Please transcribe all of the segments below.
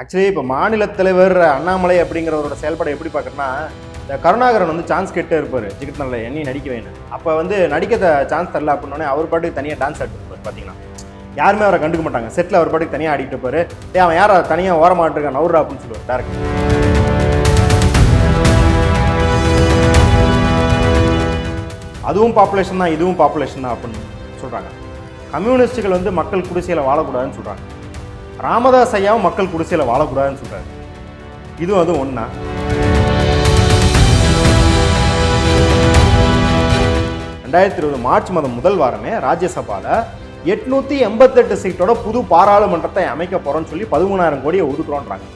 Actually இப்போ மாநில தலைவர் அண்ணாமலை அப்படிங்கிறவரோட செயல்பாடு எப்படி பார்க்குறேன்னா, இந்த கருணாகரன் வந்து சான்ஸ் கேட்டே இருப்பார் ஜிகித்னால என்னையும் நடிக்க வேணும். அப்போ வந்து நடிக்க சான்ஸ் தரல அப்படின்னோடனே அவர் பாட்டுக்கு தனியாக டான்ஸ் ஆடிட்டு இருப்பார். பார்த்தீங்கன்னா யாருமே அவரை கண்டுக்க மாட்டாங்க. செட்டில் அவர் பாட்டுக்கு தனியாக ஆடிட்டு இருப்பார். அவன் யாரை தனியாக ஓரமாட்டிருக்கான் நவுரா அப்படின்னு சொல்லுவார் டேரக்டர். அதுவும் பாப்புலேஷன் தான், இதுவும் பாப்புலேஷன் தான் அப்படின்னு சொல்கிறாங்க. கம்யூனிஸ்டுகள் வந்து மக்கள் குடிசையில் வாழக்கூடாதுன்னு சொல்கிறாங்க. ராமதாஸ் ஐயாவும் மக்கள் குடிசையில் வாழக்கூடாதுன்னு சொல்கிறாரு. இதுவும் அதுவும் ஒன்றா? மார்ச் மாதம் முதல் வாரமே ராஜ்யசபாவில் 888 சீட்டோட புது பாராளுமன்றத்தை அமைக்க போகிறோன்னு சொல்லி 13,000 கோடியை ஒதுக்குறோன்றாங்க.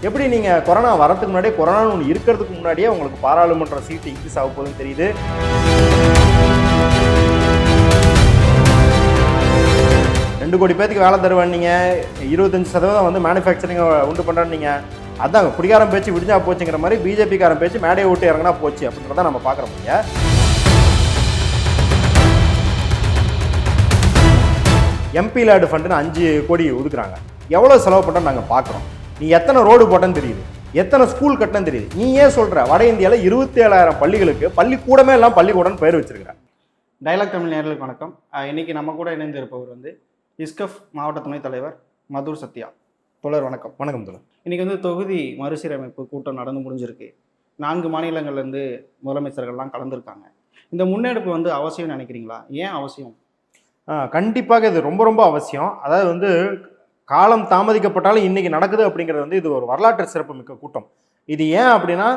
எப்படி நீங்கள் கொரோனா வரதுக்கு முன்னாடியே, கொரோனான்னு ஒன்று இருக்கிறதுக்கு முன்னாடியே உங்களுக்கு பாராளுமன்ற சீட்டு இன்க்ரீஸ் ஆக போகுதுன்னு தெரியுது. 2 கோடி பேருக்கு வேலை தருவானீங்க, 25% வந்து மேனுஃபேக்சரிங் உண்டு பண்ணுறான்னீங்க. அதான் குடிகாரம் பேச்சு விடிஞ்சா போச்சுங்கிற மாதிரி பிஜேபிக்காரன் பேச்சு மேடையை விட்டு இறங்கினா போச்சு அப்படின்றத நம்ம பார்க்குறோம். எம்பி லேடு ஃபண்டுன்னு 5 கோடி ஒதுக்குறாங்க. எவ்வளோ செலவு பண்ணுறோன்னு நாங்கள் பார்க்குறோம். நீ எத்தனை ரோடு போட்டேன்னு தெரியுது, எத்தனை ஸ்கூல் கட்டணும்னு தெரியுது. நீ ஏன் சொல்கிற வட இந்தியாவில் 27,000 பள்ளிகளுக்கு பள்ளிக்கூடமே எல்லாம் பள்ளிக்கூடம்னு பேர் வச்சிருக்கிறேன். டயலாக் தமிழ் நேயர்களுக்கு வணக்கம். இன்னைக்கு நம்ம கூட இணைந்து இருப்பவர் வந்து இஸ்கஃப் மாவட்ட துணைத் தலைவர் மதுர் சத்யா. தோழர் வணக்கம். வணக்கம் தோழர். இன்னைக்கு வந்து தொகுதி மறுசீரமைப்பு கூட்டம் நடந்து முடிஞ்சிருக்கு. 4 மாநிலங்கள்லேருந்து முதலமைச்சர்கள்லாம் கலந்துருக்காங்க. இந்த முன்னெடுப்பு வந்து அவசியம் நினைக்கிறீங்களா? ஏன் அவசியம்? கண்டிப்பாக இது ரொம்ப ரொம்ப அவசியம். அதாவது வந்து காலம் தாமதிக்கப்பட்டாலும் இன்னைக்கு நடக்குது அப்படிங்கிறது வந்து இது ஒரு வரலாற்று சிறப்பு மிக்க கூட்டம். இது ஏன் அப்படின்னா,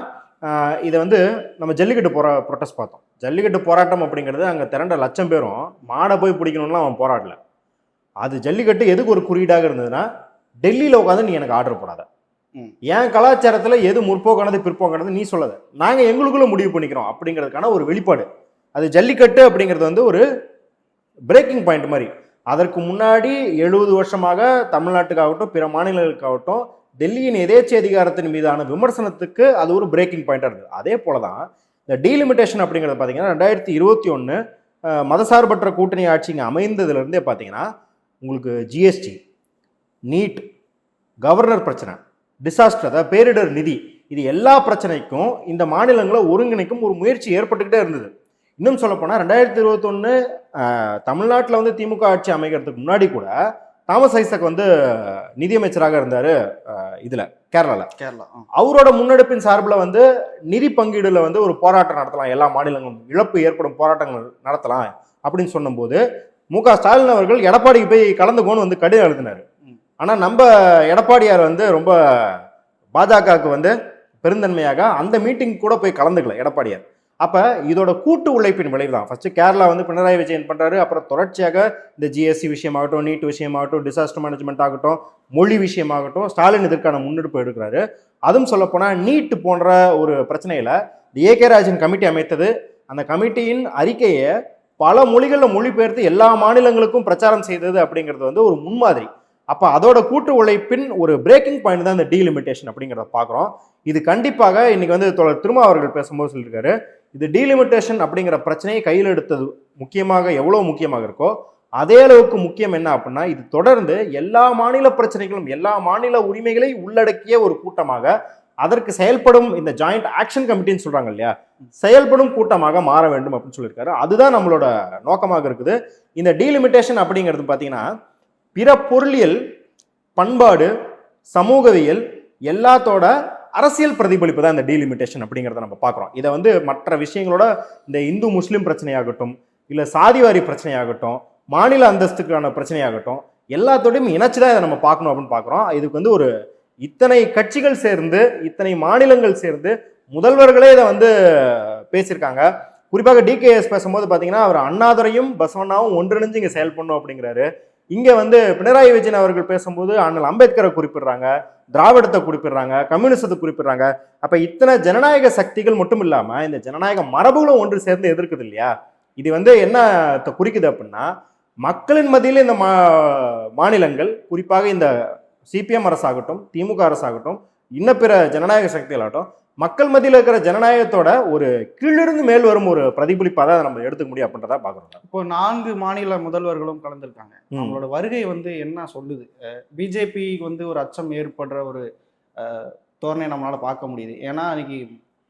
இதை வந்து நம்ம ஜல்லிக்கட்டு ப்ரொட்டஸ்ட் பார்த்தோம். ஜல்லிக்கட்டு போராட்டம் அப்படிங்கிறது அங்கே திரண்ட லட்சம் பேரும் மாடை போய் பிடிக்கணும்லாம் அவன் போராடல. அது ஜல்லிக்கட்டு எதுக்கு ஒரு குறியீடாக இருந்ததுன்னா, டெல்லியில் உட்காந்து நீ எனக்கு ஆர்டர் போடாத, என் கலாச்சாரத்தில் எது முற்போக்கானது பிற்போக்கானது நீ சொல்லாத, நாங்கள் எங்களுக்குள்ள முடிவு பண்ணிக்கிறோம் அப்படிங்கிறதுக்கான ஒரு வெளிப்பாடு. அது ஜல்லிக்கட்டு அப்படிங்கிறது வந்து ஒரு பிரேக்கிங் பாயிண்ட் மாதிரி. அதற்கு முன்னாடி 70 வருஷமாக தமிழ்நாட்டுக்காகட்டும் பிற மாநிலங்களுக்காகட்டும் டெல்லியின் எதேச்சை அதிகாரத்தின் மீதான விமர்சனத்துக்கு அது ஒரு பிரேக்கிங் பாயிண்டாக இருந்தது. அதே போல தான் இந்த டீலிமிட்டேஷன் அப்படிங்கிறது பார்த்தீங்கன்னா 2021 மதசார்பற்ற கூட்டணி ஆட்சிங்க அமைந்ததுலேருந்தே பார்த்தீங்கன்னா உங்களுக்கு ஜிஎஸ்டி, நீட், கவர்னர் பிரச்சனை, டிசாஸ்டர், அதாவது பேரிடர் நிதி, இது எல்லா பிரச்சனைக்கும் இந்த மாநிலங்களை ஒருங்கிணைக்கும் ஒரு முயற்சி ஏற்பட்டுக்கிட்டே இருந்தது. இன்னும் சொல்லப்போனால் 2021 தமிழ்நாட்டில் வந்து திமுக ஆட்சி அமைக்கிறதுக்கு முன்னாடி கூட தாமஸ் ஐசக் வந்து நிதியமைச்சராக இருந்தார் இதில் கேரளா. அவரோட முன்னெடுப்பின் சார்பில் வந்து நிதி பங்கீடுல வந்து ஒரு போராட்டம் நடத்தலாம், எல்லா மாநிலங்களும் இழப்பு ஏற்படும் போராட்டங்கள் நடத்தலாம் அப்படின்னு சொன்னபோது மு.க. ஸ்டாலின் அவர்கள் எடப்பாடிக்கு போய் கலந்துக்கோன்னு வந்து கடிதம் எழுதினார். ஆனால் நம்ம எடப்பாடியார் வந்து ரொம்ப பாஜகவுக்கு வந்து பெருந்தன்மையாக அந்த மீட்டிங் கூட போய் கலந்துக்கல எடப்பாடியார். அப்போ இதோட கூட்டு உழைப்பின் விளைவு தான். ஃபர்ஸ்ட் கேரளா வந்து பினராயி விஜயன் பண்ணுறாரு. அப்புறம் தொடர்ச்சியாக இந்த ஜிஎஸ்டி விஷயமாகட்டும், நீட் விஷயமாகட்டும், டிசாஸ்டர் மேனேஜ்மெண்ட் ஆகட்டும், மொழி விஷயமாகட்டும் ஸ்டாலின் இதற்கான முன்னெடுப்பு எடுக்கிறாரு. அதுவும் சொல்லப்போனால் நீட் போன்ற ஒரு பிரச்சனையில் ஏகே ராஜன் கமிட்டி அமைத்தது. அந்த கமிட்டியின் அறிக்கையை பல மொழிகளில் மொழிபெயர்த்து எல்லா மாநிலங்களுக்கும் பிரச்சாரம் செய்தது அப்படிங்கிறது வந்து ஒரு முன்மாதிரி. அப்போ அதோட கூட்டு உழைப்பின் ஒரு பிரேக்கிங் பாயிண்ட் தான் இந்த டீலிமிட்டேஷன் அப்படிங்கிறத பார்க்குறோம். இது கண்டிப்பாக இன்னைக்கு வந்து திருமா அவர்கள் பேசும்போது சொல்லியிருக்காரு, இது டீலிமிட்டேஷன் அப்படிங்கிற பிரச்சனையை கையில் எடுத்தது முக்கியமாக எவ்வளோ முக்கியமாக இருக்கோ அதே அளவுக்கு முக்கியம் என்ன அப்படின்னா, இது தொடர்ந்து எல்லா மாநில பிரச்சனைகளும் எல்லா மாநில உரிமைகளை உள்ளடக்கிய ஒரு கூட்டமாக, அதற்கு செயல்படும் இந்த ஜாயிண்ட் ஆக்ஷன் கமிட்டின்னு சொல்றாங்க இல்லையா, செயல்படும் கூட்டமாக மாற வேண்டும் அப்படின்னு சொல்லியிருக்காரு. அதுதான் நம்மளோட நோக்கமாக இருக்குது. இந்த டீலிமிட்டேஷன் அப்படிங்கிறது பார்த்தீங்கன்னா பிற பொருளியல், பண்பாடு, சமூகவியல் எல்லாத்தோட அரசியல் பிரதிபலிப்பு தான் இந்த டீலிமிட்டேஷன் அப்படிங்கிறத நம்ம பார்க்குறோம். இதை வந்து மற்ற விஷயங்களோட இந்த இந்து முஸ்லீம் பிரச்சனையாகட்டும், இல்லை சாதிவாரி பிரச்சனையாகட்டும், மாநில அந்தஸ்துக்கான பிரச்சனையாகட்டும், எல்லாத்தோடையும் இணைச்சு தான் இதை நம்ம பார்க்கணும் அப்படின்னு பார்க்குறோம். இதுக்கு வந்து ஒரு இத்தனை கட்சிகள் சேர்ந்து, இத்தனை மாநிலங்கள் சேர்ந்து முதல்வர்களே இதை வந்து பேசியிருக்காங்க. குறிப்பாக டிகேஎஸ் பேசும்போது பார்த்தீங்கன்னா அவர் அண்ணாதுரையும் பசவண்ணாவும் ஒன்றிணைஞ்சு இங்கே செயல்படணும் அப்படிங்கிறாரு. இங்கே வந்து பினராயி விஜயன் அவர்கள் பேசும்போது அண்ணல் அம்பேத்கரை குறிப்பிடுறாங்க, திராவிடத்தை குறிப்பிடுறாங்க, கம்யூனிசத்தை குறிப்பிடுறாங்க. அப்போ இத்தனை ஜனநாயக சக்திகள் மட்டும் இல்லாமல் இந்த ஜனநாயக மரபுகளும் ஒன்று சேர்ந்து எதிர்க்குது இல்லையா? இது வந்து என்ன குறிக்குது அப்படின்னா, மக்களின் மத்தியில் இந்த மாநிலங்கள், குறிப்பாக இந்த சிபிஎம் அரசாகட்டும், திமுக அரசாகட்டும், இன்ன பிற ஜனநாயக சக்திகளாகட்டும், மக்கள் மத்தியில் இருக்கிற ஜனநாயகத்தோட ஒரு கீழிருந்து மேல் வரும் ஒரு பிரதிபலிப்பாக தான் நம்ம எடுத்துக்க முடியும் அப்படின்றத பார்க்குறோம். இப்போ 4 மாநில முதல்வர்களும் கலந்துருக்காங்க. அவங்களோட வருகை வந்து என்ன சொல்லுது? பிஜேபி வந்து ஒரு அச்சம் ஏற்படுற ஒரு தோரணை நம்மளால பார்க்க முடியுது. ஏன்னா அன்னைக்கு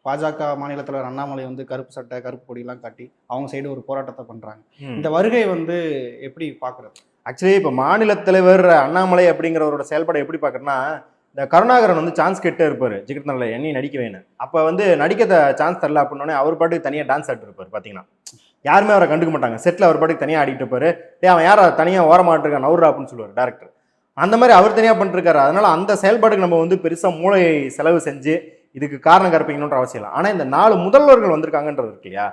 பாஜக மாநில தலைவர் அண்ணாமலை வந்து கருப்பு சட்டை கருப்பு கொடியெல்லாம் காட்டி அவங்க சைடு ஒரு போராட்டத்தை பண்றாங்க. இந்த வருகை வந்து எப்படி பாக்குறது? ஆக்சுவலி இப்போ மாநில தலைவர் அண்ணாமலை அப்படிங்கிறவரோட செயல்பாடு எப்படி பார்க்குறேன்னா, இந்த கருணாகரன் வந்து சான்ஸ் கேட்டே இருப்பார் ஜிகிருத்தனில் என்னையும் நடிக்க வேணும். அப்போ வந்து நடிக்க சான்ஸ் தரல அப்படின்னோடனே அவர் பாட்டுக்கு தனியாக டான்ஸ் ஆடிட்டு இருப்பார். பார்த்தீங்கன்னா யாருமே அவரை கண்டுக்க மாட்டாங்க. செட்டில் அவர் பாட்டுக்கு தனியாக ஆடிட்டு இருப்பார். அவன் யாரை தனியாக ஓரமாட்டிருக்கான் நவுரா அப்படின்னு சொல்லுவார் டேரக்டர். அந்த மாதிரி அவர் தனியாக பண்ணிருக்காரு. அதனால அந்த செயல்பாடுக்கு நம்ம வந்து பெருசாக மூளை செலவு செஞ்சு இதுக்கு காரணம் கற்பிக்கணுன்ற அவசியம் இல்லை. ஆனால் இந்த 4 முதல்வர்கள் வந்திருக்காங்கன்றது இருக்கு இல்லையா,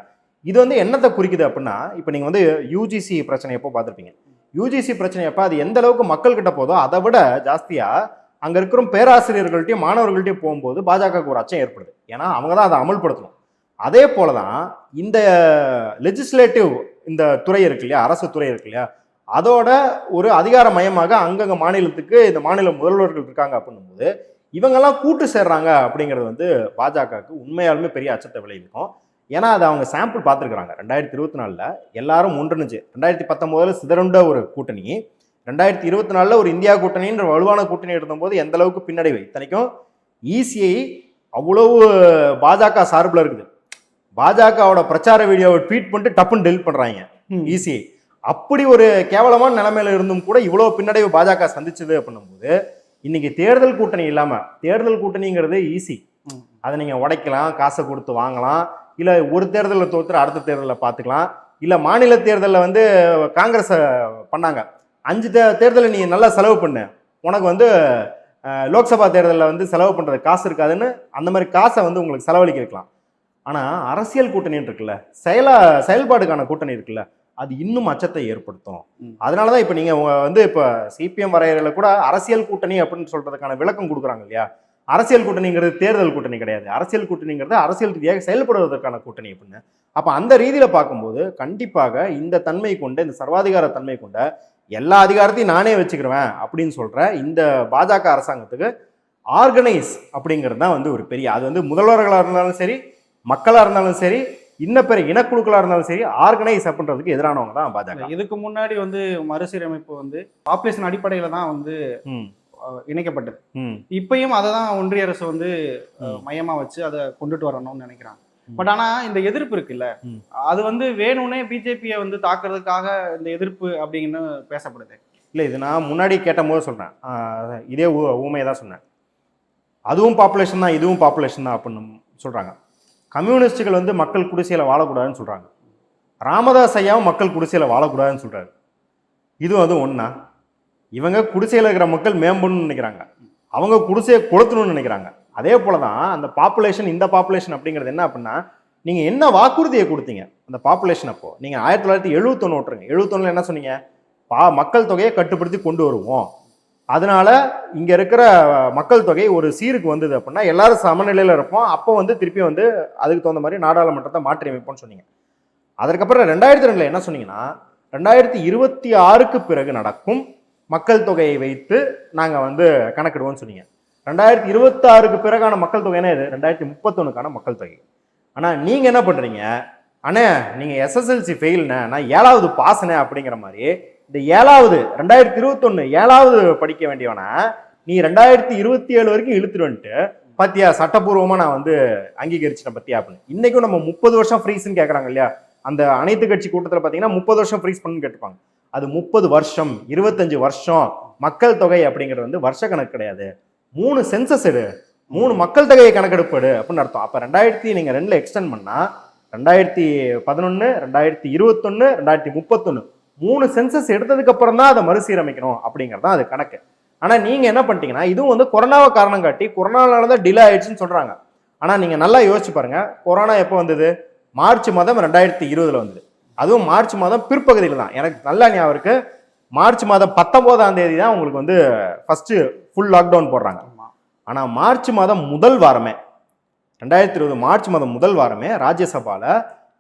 இது வந்து என்னத்தை குறிக்குது அப்படின்னா, இப்போ நீங்கள் வந்து யூஜிசி பிரச்சனை எப்போ பார்த்துருப்பீங்க. யூஜிசி பிரச்சனை எப்போ அது எந்த அளவுக்கு மக்கள்கிட்ட போதோ அதை விட ஜாஸ்தியாக அங்கே இருக்கிற பேராசிரியர்கள்ட்டையும் மாணவர்கள்ட்டையும் போகும்போது பாஜகவுக்கு ஒரு அச்சம் ஏற்படுது. ஏன்னா அவங்க தான் அதை அமல்படுத்தணும். அதே போல தான் இந்த லெஜிஸ்லேட்டிவ் இந்த துறை இருக்கு இல்லையா, அரசு துறை இருக்கு இல்லையா, அதோட ஒரு அதிகார மையமாக அங்கங்க மாநிலத்துக்கு இந்த மாநில முதல்வர்கள் இருக்காங்க அப்படின்னும்போது இவங்கெல்லாம் கூட்டு சேர்றாங்க அப்படிங்கிறது வந்து பாஜகவுக்கு உண்மையாலுமே பெரிய அச்சத்தை விளைவிக்கும். ஏன்னா அதை அவங்க சாம்பிள் பார்த்துருக்குறாங்க. 2024 எல்லாரும் ஒன்றுனுச்சு. 2019 சிதறுண்ட ஒரு கூட்டணி, 2024 ஒரு இந்தியா கூட்டணின்ற வலுவான கூட்டணி இருந்தபோது எந்த அளவுக்கு பின்னடைவு. இத்தனைக்கும் இசிஐ அவ்வளவு பாஜக சார்பில் இருக்குது. பாஜகவோட பிரச்சார வீடியோவை ட்வீட் பண்ணிட்டு டப்புன்னு டெலிட் பண்றாங்க இசிஐ. அப்படி ஒரு கேவலமான நிலைமையில இருந்தும் கூட இவ்வளவு பின்னடைவு பாஜக சந்திச்சது அப்படின்னும்போது இன்னைக்கு தேர்தல் கூட்டணி இல்லாம, தேர்தல் கூட்டணிங்கிறது ஈஸி, அதை நீங்க உடைக்கலாம், காசை கொடுத்து வாங்கலாம், இல்ல ஒரு தேர்தலில் தோத்துற அடுத்த தேர்தலில் பார்த்துக்கலாம், இல்ல மாநில தேர்தலில் வந்து காங்கிரஸ் பண்ணாங்க 5 தேர்தலை நீ நல்லா செலவு பண்ணு, உனக்கு வந்து லோக்சபா தேர்தலில் வந்து செலவு பண்றது காசு இருக்காதுன்னு அந்த மாதிரி காசை வந்து உங்களுக்கு செலவழிக்க வைக்கலாம். ஆனா அரசியல் கூட்டணி இருக்குல்ல, செயல்பாடுக்கான கூட்டணி இருக்குல்ல, அது இன்னும் அச்சத்தை ஏற்படுத்தும். அதனாலதான் இப்ப நீங்க வந்து இப்ப சிபிஎம் வரையறையில கூட அரசியல் கூட்டணி அப்படின்னு சொல்றதுக்கான விளக்கம் கொடுக்குறாங்க இல்லையா. அரசியல் கூட்டணிங்கிறது தேர்தல் கூட்டணி கிடையாது. அரசியல் கூட்டணிங்கிறது அரசியல் ரீதியாக செயல்படுவதற்கான கூட்டணி அப்படின்னு. அப்ப அந்த ரீதியில பார்க்கும்போது கண்டிப்பாக இந்த தன்மை கொண்ட, இந்த சர்வாதிகார தன்மை கொண்ட, எல்லா அதிகாரத்தையும் நானே வச்சுக்கிறேன் அப்படின்னு சொல்ற இந்த பாஜக அரசாங்கத்துக்கு ஆர்கனைஸ் அப்படிங்கிறது தான் வந்து ஒரு பெரிய, அது வந்து முதல்வர்களா இருந்தாலும் சரி, மக்களா இருந்தாலும் சரி, இன்னும் பெரிய இனக்குழுக்களா இருந்தாலும் சரி, ஆர்கனைஸ் அப்படின்றதுக்கு எதிரானவங்க தான் பாஜக. இதுக்கு முன்னாடி வந்து மறுசீரமைப்பு வந்து பாப்புலேஷன் அடிப்படையில தான் வந்து இணைக்கப்பட்டது. இப்பயும் அதை தான் ஒன்றிய அரசு வந்து மையமா வச்சு அதை கொண்டுட்டு வரணும்னு நினைக்கிறாங்க. பட் ஆனா இந்த எதிர்ப்பு இருக்குல்ல, அது வந்து வேணும்னே பிஜேபியை வந்து தாக்குறதுக்காக இந்த எதிர்ப்பு அப்படின்னு பேசப்படுது. இல்லை, இது நான் முன்னாடி கேட்ட போது சொல்றேன், இதே ஊமையை தான் சொன்னேன். அதுவும் பாப்புலேஷன் தான், இதுவும் பாப்புலேஷன் தான் அப்படின்னு சொல்றாங்க. கம்யூனிஸ்டுகள் வந்து மக்கள் குடிசையில் வாழக்கூடாதுன்னு சொல்றாங்க. ராமதாஸ் ஐயாவும் மக்கள் குடிசையில் வாழக்கூடாதுன்னு சொல்றாரு. இதுவும் அது ஒன்றா? இவங்க குடிசையில் இருக்கிற மக்கள் மேம்படணும்னு நினைக்கிறாங்க, அவங்க குடிசையை கொளுத்தணும்னு நினைக்கிறாங்க. அதே போல தான் அந்த பாப்புலேஷன், இந்த பாப்புலேஷன் அப்படிங்கிறது என்ன அப்படின்னா, நீங்கள் என்ன வாக்குறுதியை கொடுத்தீங்க அந்த பாப்புலேஷன் அப்போ? நீங்கள் 1971 விட்டுருங்க, 71 என்ன சொன்னீங்க? மக்கள் தொகையை கட்டுப்படுத்தி கொண்டு வருவோம், அதனால இங்க இருக்கிற மக்கள் தொகை ஒரு சீருக்கு வந்தது அப்படின்னா எல்லாரும் சமநிலையில இருப்போம், அப்போ வந்து திருப்பி வந்து அதுக்கு தகுந்த மாதிரி நாடாளுமன்றத்தை மாற்றி அமைப்போம்னு சொன்னீங்க. அதற்கப்புறம் 2002 என்ன சொன்னீங்கன்னா, 2026க்கு பிறகு நடக்கும் மக்கள் தொகையை வைத்து நாங்க வந்து கணக்கிடுவோம்னு சொன்னீங்க. 2026க்கு பிறகான மக்கள் தொகை என்ன? இது 2031க்கான மக்கள் தொகை. ஆனா நீங்க என்ன பண்றீங்க, அண்ணே நீங்க எஸ்எஸ்எல்சி ஃபெயில்னே, நான் 7வது பாஸ்னே அப்படிங்கிற மாதிரி இந்த 7வது 2021 7வது படிக்க வேண்டியவனா நீ 2027 வரைக்கும் இழுத்துட்டு வந்துட்டு பத்தியா சட்டப்பூர்வமா நான் வந்து அங்கீகரிச்சிட்டேன் பத்தியா அப்படின்னு. இன்னைக்கும் நம்ம 30 வருஷம் ஃப்ரீஸ்ன்னு கேட்கறாங்க இல்லையா, அந்த அனைத்து கட்சி கூட்டத்தில் பார்த்தீங்கன்னா 30 வருஷம் ஃப்ரீஸ் பண்ணுன்னு கேட்டுப்பாங்க. அது 30 வருஷம் 25 வருஷம் மக்கள் தொகை அப்படிங்கிறது வந்து வருஷ கணக்கு கிடையாது. 3 சென்சஸ் எடு, 3 மக்கள் தொகையை கணக்கெடுப்படு அப்படின்னு அர்த்தம். அப்போ 2002 எக்ஸ்டெண்ட் பண்ணா 2011 2021 2031 3 சென்சஸ் எடுத்ததுக்கு அப்புறம் தான் அதை மறுசீரமைக்கணும் அப்படிங்கிறது தான் அது கணக்கு. ஆனா நீங்க என்ன பண்ணிட்டீங்கன்னா, இதுவும் வந்து கொரோனாவை காரணம் காட்டி கொரோனாலதான் டிலே ஆயிடுச்சுன்னு சொல்றாங்க. ஆனா நீங்க நல்லா யோசிச்சு பாருங்க, கொரோனா எப்போ வந்தது? மார்ச் மாதம் 2020 வந்தது. அதுவும் மார்ச் மாதம் பிற்பகுதியில் தான். எனக்கு நல்லா ஞாபகம் இருக்கு, மார்ச் மாதம் 19ஆம் தேதி தான் உங்களுக்கு வந்து ஃபர்ஸ்ட் ஃபுல் லாக்டவுன் போடுறாங்க. ஆனா மார்ச் மாதம் முதல் வாரமே 2020 மார்ச் மாதம் முதல் வாரமே ராஜ்யசபால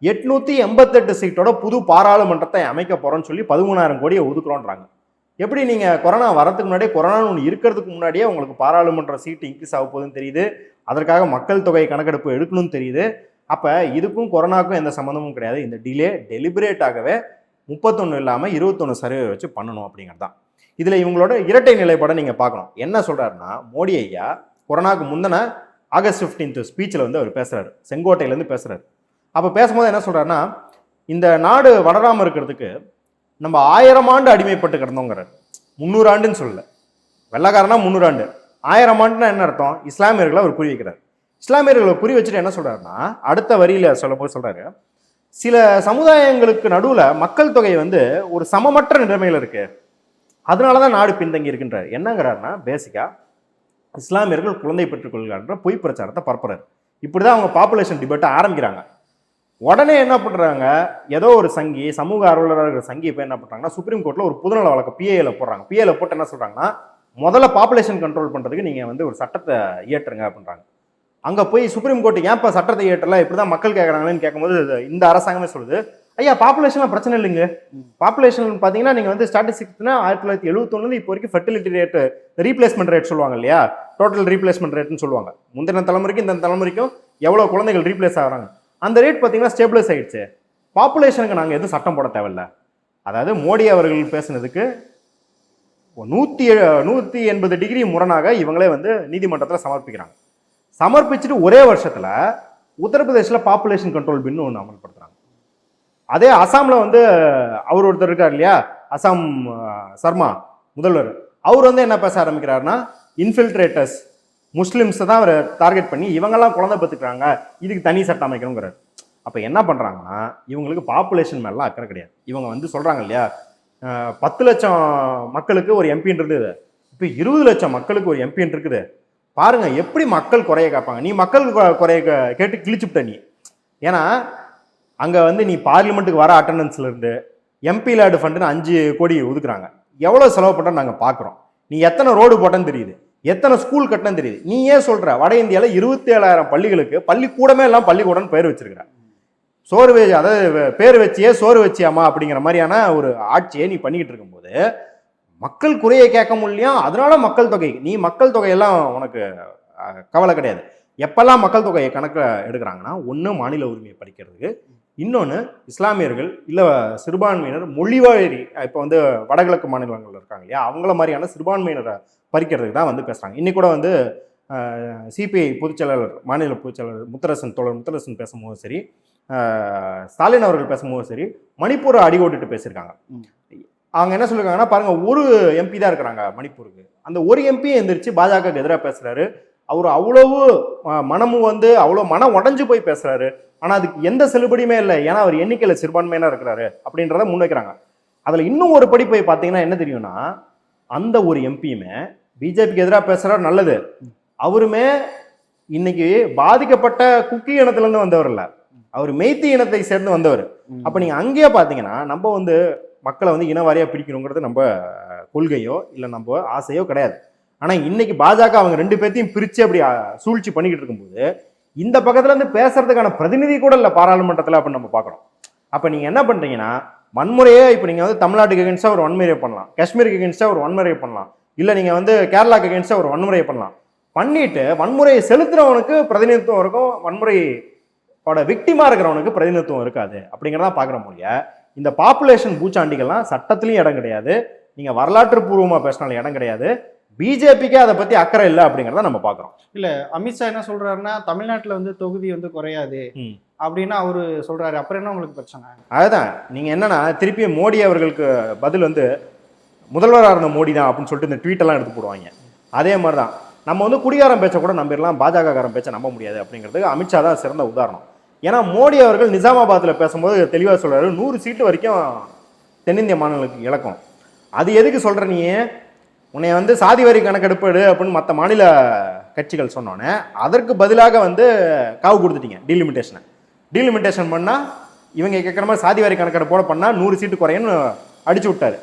888 சீட்டோட புது பாராளுமன்றத்தை அமைக்க போறோம்னு சொல்லி 13,000 கோடியை ஒதுக்குறோன்றாங்க. எப்படி நீங்கள் கொரோனா வரதுக்கு முன்னாடியே கொரோனான்னு ஒன்று இருக்கிறதுக்கு முன்னாடியே உங்களுக்கு பாராளுமன்ற சீட்டு இன்க்ரீஸ் ஆக போகுதுன்னு தெரியுது, அதற்காக மக்கள் தொகை கணக்கெடுப்பு எடுக்கணும்னு தெரியுது. அப்போ இதுக்கும் கொரோனாவுக்கும் எந்த சம்மந்தமும் கிடையாது. இந்த டிலே டெலிபரேட்டாகவே 31 இல்லாமல் 21 சர்வே வச்சு பண்ணணும் அப்படிங்கிறது தான். இதில் இவங்களோட இரட்டை நிலைப்பாடை நீங்கள் பார்க்கணும். என்ன சொல்கிறாருன்னா, மோடி ஐயா கொரோனாவுக்கு முந்தின ஆகஸ்ட் 15 ஸ்பீச்சில் வந்து அவர் பேசுகிறாரு, செங்கோட்டையிலேருந்து பேசுகிறாரு. அப்போ பேசும்போது என்ன சொல்கிறாருன்னா, இந்த நாடு வளராமல் இருக்கிறதுக்கு நம்ம 1000 ஆண்டு அடிமைப்பட்டு கிடந்தோங்கிறார். 300 ஆண்டுன்னு சொல்லல, வெள்ளக்காரனா 300 ஆண்டு, 1000 ஆண்டுன்னா என்ன அர்த்தம்? இஸ்லாமியர்களை அவர் குறி வைக்கிறார். இஸ்லாமியர்களை குறி வச்சுட்டு என்ன சொல்கிறாருன்னா, அடுத்த வரியில் சொல்லும்போது சொல்கிறாரு, சில சமுதாயங்களுக்கு நடுவில் மக்கள் தொகை வந்து ஒரு சமமற்ற நிலைமையில் இருக்கு, அதனால தான் நாடு பின்தங்கி இருக்கின்றார். என்னங்கிறாருன்னா, பேசிக்காக இஸ்லாமியர்கள் குழந்தை பெற்றுக்கொள்கின்ற பொய் பிரச்சாரத்தை பரப்புறாரு. இப்படி தான் அவங்க பாப்புலேஷன் டிபேட்டை ஆரம்பிக்கிறாங்க. உடனே என்ன பண்ணுறாங்க, ஏதோ ஒரு சங்கி, சமூக ஆர்வலராக இருக்கிற சங்கி இப்போ என்ன பண்ணுறாங்கன்னா, சுப்ரீம் கோர்ட்டில் ஒரு புதுநல வழக்கு பிஏல போடுறாங்க. பிஏல போட்டு என்ன சொல்கிறாங்கன்னா, முதல்ல பாப்புலேஷன் கண்ட்ரோல் பண்ணுறதுக்கு நீங்கள் வந்து ஒரு சட்டத்தை இயற்றுங்க அப்படின்றாங்க. அங்கே போய் சுப்ரீம் கோர்ட்டு ஏன்ப்பா சட்டத்தை இயற்றல, இப்படி தான் மக்கள் கேட்குறாங்களேன்னு கேட்கும்போது இந்த அரசாங்கமே சொல்லுது, ஐயா பாப்புலேஷன்லாம் பிரச்சனை இல்லைங்க, பாப்புலேஷன் பார்த்தீங்கன்னா நீங்கள் வந்து ஸ்டாட்டிஸ்டிக்ஸ்னா 1971 இப்போ வரைக்கும் ஃபெர்டிலிட்டி ரேட்டு, ரீப்ளேஸ்மெண்ட் ரேட் சொல்லுவாங்க இல்லையா, டோட்டல் ரீப்ளேஸ்மெண்ட் ரேட்னு சொல்லுவாங்க. முந்தின தலைமுறைக்கும் இந்த தலைமுறைக்கும் எவ்வளோ குழந்தைகள் ரீப்ளேஸ் ஆகிறாங்க, அந்த ரேட் பார்த்தீங்கன்னா ஸ்டேபிளைஸ் ஆகிடுச்சு. பாப்புலேஷனுக்கு நாங்கள் எதுவும் சட்டம் போட தேவையில்ல. அதாவது மோடி அவர்கள் பேசுனதுக்கு 180 டிகிரி முரணாக இவங்களே வந்து நீதிமன்றத்தில் சமர்ப்பிக்கிறாங்க. சமர்ப்பிச்சுட்டு ஒரே வருஷத்தில் உத்தரப்பிரதேசில் பாப்புலேஷன் கண்ட்ரோல் பின்னு ஒன்று அமல்படுத்துறாங்க. அதே அசாமில் வந்து அவர் ஒருத்தர் இருக்கார் இல்லையா, அசாம் சர்மா முதல்வர், அவர் வந்து என்ன பேச ஆரம்பிக்கிறாருன்னா, இன்ஃபில்ட்ரேட்டர்ஸ் முஸ்லிம்ஸை தான் அவர் டார்கெட் பண்ணி இவங்கெல்லாம் குழந்தை பெற்றுக்கிறாங்க, இதுக்கு தனி சட்டம் அமைக்கணுங்கிறார். அப்போ என்ன பண்ணுறாங்கன்னா, இவங்களுக்கு பாப்புலேஷன் மேலாம் அக்கறை கிடையாது. இவங்க வந்து சொல்கிறாங்க இல்லையா, 10 லட்சம் மக்களுக்கு ஒரு எம்பின்னு இருக்குது, இப்போ 20 லட்சம் மக்களுக்கு ஒரு எம்பின்னு இருக்குது, பாருங்க எப்படி மக்கள் குறைய கேட்பாங்க. நீ மக்கள் குறைய கேட்டு கிழிச்சுட்ட நீ. ஏன்னா அங்கே வந்து நீ பார்லிமெண்ட்டுக்கு வர அட்டண்டன்ஸ்ல இருந்து எம்பி லேடு ஃபண்டுன்னு 5 கோடி ஒதுக்குறாங்க. எவ்வளோ செலவு பண்ணுறோன்னு நாங்கள் பார்க்குறோம். நீ எத்தனை ரோடு போட்டேன்னு தெரியுது, எத்தனை ஸ்கூல் கட்டணும் தெரியுது. நீ ஏன் சொல்ற வட இந்தியாவில் 27,000 பள்ளிகளுக்கு பள்ளிக்கூடமே எல்லாம் பள்ளிக்கூடம் பேர் வச்சிருக்கிற, சோறு வச்சு, அதாவது பேர் வச்சியே சோறு வச்சியாமா அப்படிங்கிற மாதிரியான ஒரு ஆட்சியை நீ பண்ணிக்கிட்டு இருக்கும்போது மக்கள் குறையை கேட்க முடியும். அதனால மக்கள் தொகை, நீ மக்கள் தொகையெல்லாம் உனக்கு கவலை கிடையாது. எப்பெல்லாம் மக்கள் தொகையை கணக்கில் எடுக்கிறாங்கன்னா, ஒன்று மாநில உரிமையை படிக்கிறதுக்கு, இன்னொன்று இஸ்லாமியர்கள் இல்லை சிறுபான்மையினர் மொழிவாரி, இப்போ வந்து வடகிழக்கு மாநிலங்கள் இருக்காங்க இல்லையா, அவங்கள மாதிரியான சிறுபான்மையினரை பறிக்கிறதுக்கு தான் வந்து பேசுகிறாங்க. இன்னைக்கு கூட வந்து சிபிஐ பொதுச்செயலாளர், மாநில பொதுச்செயலாளர் தோழர் முத்தரசன் பேசும்போது சரி, ஸ்டாலின் அவர்கள் பேசும்போது சரி, மணிப்பூரை அடிகோட்டுட்டு பேசியிருக்காங்க. அவங்க என்ன சொல்லியிருக்காங்கன்னா, பாருங்க ஒரு எம்பி தான் இருக்கிறாங்க மணிப்பூருக்கு, அந்த ஒரு எம்பியை எந்திரிச்சு பாஜகவுக்கு எதிராக பேசுறாரு. அவர் அவ்வளவு மனமும் வந்து அவ்வளோ மனம் உடஞ்சு போய் பேசுறாரு. ஆனால் அதுக்கு எந்த செல்லுபடியுமே இல்லை, ஏன்னா அவர் எண்ணிக்கையில் சிறுபான்மையினா இருக்கிறாரு அப்படின்றத முன்வைக்கிறாங்க. அதில் இன்னும் ஒரு படி போய் பார்த்தீங்கன்னா என்ன தெரியும்னா, அந்த ஒரு எம்பியுமே பிஜேபிக்கு எதிராக பேசுறாரு, நல்லது, அவருமே இன்னைக்கு பாதிக்கப்பட்ட குக்கி இனத்திலேருந்து வந்தவர் இல்லை, அவர் மெய்த்தி இனத்தை சேர்ந்து வந்தவர். அப்போ நீங்கள் அங்கேயே பார்த்தீங்கன்னா, நம்ம வந்து மக்களை வந்து இனவாரியாக பிரிக்கணுங்கிறது நம்ம கொள்கையோ இல்லை நம்ம ஆசையோ கிடையாது. ஆனால் இன்னைக்கு பாஜக அவங்க 2 பேர்த்தையும் பிரித்து அப்படி சூழ்ச்சி பண்ணிக்கிட்டு இருக்கும்போது இந்த பக்கத்துல இருந்து பேசுறதுக்கான பிரதிநிதி கூட இல்லை பாராளுமன்றத்தில் அப்படின்னு நம்ம பார்க்குறோம். அப்போ நீங்கள் என்ன பண்ணுறீங்கன்னா, வன்முறையே இப்போ நீங்கள் வந்து தமிழ்நாட்டுக்கு எகென்ஸ்டாக ஒரு வன்முறையை பண்ணலாம், காஷ்மீருக்கு எகென்ஸ்டாக ஒரு வன்முறையை பண்ணலாம், இல்லை நீங்கள் வந்து கேரளாக்கு எகென்ஸ்டாக ஒரு வன்முறையை பண்ணலாம். பண்ணிட்டு வன்முறையை செலுத்துறவனுக்கு பிரதிநிதித்துவம் இருக்கும், வன்முறையோட விக்டிமா இருக்கிறவனுக்கு பிரதிநிதித்துவம் இருக்காது அப்படிங்கிறதா பார்க்குற மொழிய. இந்த பாப்புலேஷன் பூச்சாண்டிகள்லாம் சட்டத்திலையும் இடம் கிடையாது, நீங்கள் வரலாற்று பூர்வமாக பேசினாலும் இடம் கிடையாது. பிஜேபிக்கே அதை பற்றி அக்கறை இல்லை அப்படிங்கிறத நம்ம பார்க்குறோம். இல்லை, அமித்ஷா என்ன சொல்றாருன்னா, தமிழ்நாட்டில் வந்து தொகுதி வந்து குறையாது அப்படின்னு அவரு சொல்றாரு. அப்புறம் என்ன உங்களுக்கு பிரச்சனை? அதுதான் நீங்கள் என்னன்னா, திருப்பி மோடி அவர்களுக்கு பதில் வந்து முதல்வராக இருந்த மோடி தான் அப்படின்னு சொல்லிட்டு இந்த ட்வீட்டெல்லாம் எடுத்து போடுவாங்க. அதே மாதிரி தான் நம்ம வந்து குடிகாரம் பேச்சை கூட நம்பிடலாம், பாஜகக்காரன் பேச்சை நம்ப முடியாது அப்படிங்கிறதுக்கு அமித்ஷா தான் சிறந்த உதாரணம். ஏன்னா மோடி அவர்கள் நிஜாமாபாத்தில் பேசும்போது தெளிவாக சொல்றாரு, 100 சீட்டு வரைக்கும் தென்னிந்திய மாநிலங்களுக்கு இழக்கும். அது எதுக்கு சொல்கிற, நீ உன்னை வந்து சாதி வரி கணக்கெடுப்பு அப்படின்னு மற்ற மாநில கட்சிகள் சொன்னோன்னே அதற்கு பதிலாக வந்து காவு கொடுத்துட்டீங்க டீலிமிட்டேஷன் பண்ணால், இவங்க கேட்குற மாதிரி சாதி வரி கணக்கெடுப்போட பண்ணால் 100 சீட்டு குறையன்னு அடிச்சு விட்டாரு.